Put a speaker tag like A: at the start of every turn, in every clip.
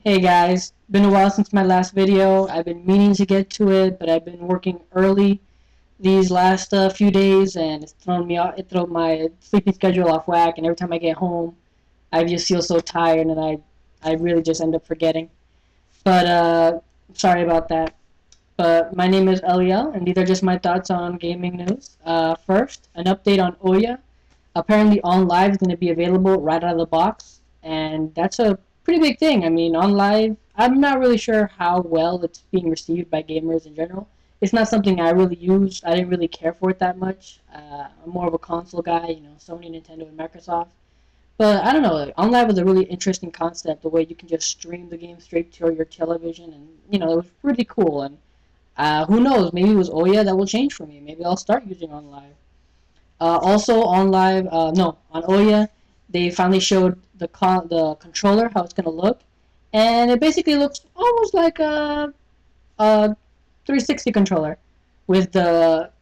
A: Hey guys, been a while since my last video. I've been meaning to get to it, but I've been working early these last few days, and it's thrown me off. It thrown my sleeping schedule off whack. And every time I get home, I just feel so tired, and I really just end up forgetting. But sorry about that. But my name is Eliel, and these are just my thoughts on gaming news. First, an update on Ouya. Apparently, On Live is going to be available right out of the box, and that's a pretty big thing. I mean, On Live, I'm not really sure how well it's being received by gamers in general. It's not something I really use. I didn't really care for it that much. I'm more of a console guy, Sony, Nintendo, and Microsoft. But I don't know, like, OnLive was a really interesting concept, the way you can just stream the game straight to your television, and it was pretty cool. And who knows, maybe it was Ouya that will change for me. Maybe I'll start using OnLive. Also on live, no, on Ouya, they finally showed the controller, how it's gonna look, and it basically looks almost like a 360 controller, with the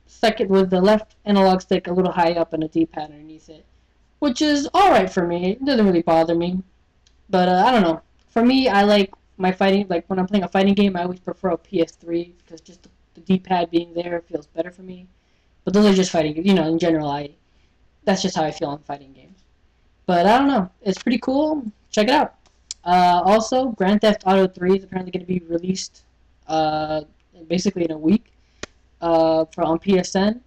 A: left analog stick a little high up and a D-pad underneath it, which is all right for me. It doesn't really bother me, but I don't know. For me, I like my fighting. Like when I'm playing a fighting game, I always prefer a PS3 because just the D-pad being there feels better for me. But those are just fighting games. In general, I that's just how I feel on fighting games. But I don't know. It's pretty cool. Check it out. Also, Grand Theft Auto 3 is apparently going to be released uh, basically in a week for on PSN.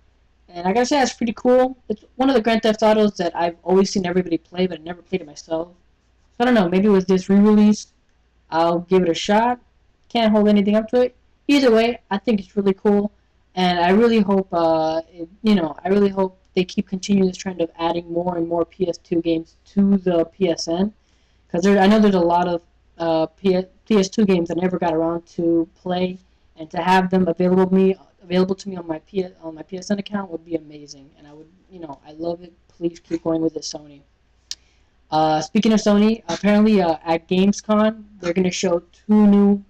A: And I gotta say, that's pretty cool. It's one of the Grand Theft Autos that I've always seen everybody play, but I never played it myself. So I don't know. Maybe with this re-release, I'll give it a shot. Can't hold anything up to it. Either way, I think it's really cool, and I really hope, I really hope they keep continuing this trend of adding more and more PS2 games to the PSN, because I know there's a lot of PS2 games I never got around to play, and to have them available to me on my PSN account would be amazing, and I love it. Please keep going with it, Sony. Speaking of Sony, apparently at Gamescom they're gonna show two new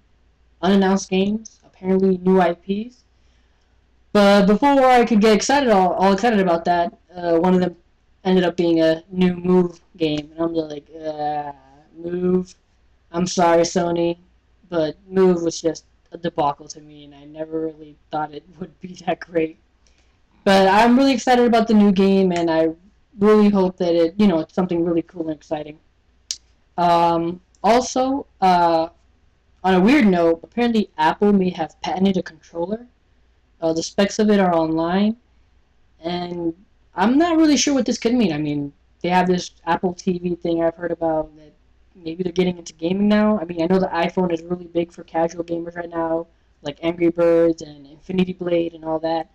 A: unannounced games, apparently new IPs. But before I could get excited, all excited about that, one of them ended up being a new Move game, and I'm just like, Move. I'm sorry, Sony, but Move was just a debacle to me, and I never really thought it would be that great. But I'm really excited about the new game, and I really hope that it's something really cool and exciting. Also, on a weird note, apparently Apple may have patented a controller. The specs of it are online, and I'm not really sure what this could mean. I mean, they have this Apple TV thing I've heard about that maybe they're getting into gaming now. I mean, I know the iPhone is really big for casual gamers right now, like Angry Birds and Infinity Blade and all that.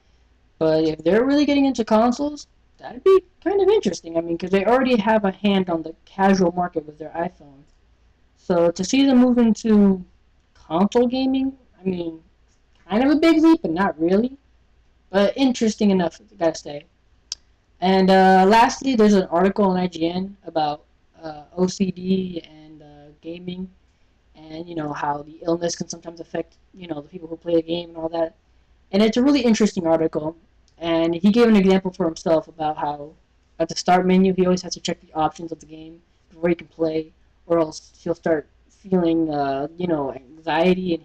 A: But if they're really getting into consoles, that'd be kind of interesting. I mean, because they already have a hand on the casual market with their iPhones. So to see them move into console gaming, I mean, kind of a big leap, but not really. But interesting enough, I gotta say. And lastly, there's an article on IGN about OCD and gaming, and how the illness can sometimes affect the people who play the game and all that. And it's a really interesting article. And he gave an example for himself about how at the start menu he always has to check the options of the game before he can play, or else he'll start feeling anxiety, and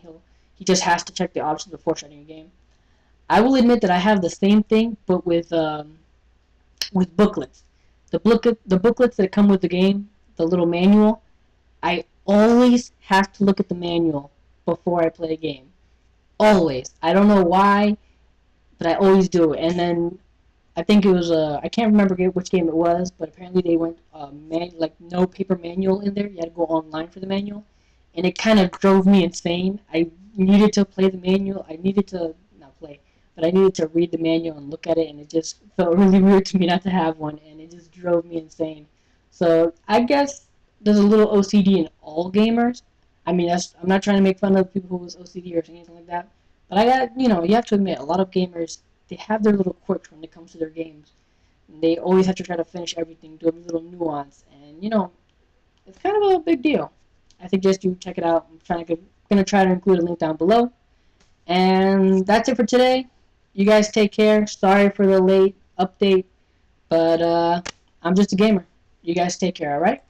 A: he just has to check the options before starting a game. I will admit that I have the same thing, but with booklets. The booklets that come with the game, the little manual. I always have to look at the manual before I play a game. Always. I don't know why, but I always do. And then I think it was I can't remember which game it was, but apparently they went like no paper manual in there. You had to go online for the manual, and it kind of drove me insane. I needed to play the manual. I needed to not play, but I needed to read the manual and look at it, and it just felt really weird to me not to have one, and it just drove me insane. So I guess there's a little OCD in all gamers. I mean, I'm not trying to make fun of people with OCD or anything like that, but I got you have to admit a lot of gamers, they have their little quirks when it comes to their games. They always have to try to finish everything, do every little nuance, and it's kind of a big deal. I suggest you check it out. Gonna try to include a link down below. And that's it for today. You guys take care. Sorry for the late update, but I'm just a gamer. You guys take care, alright?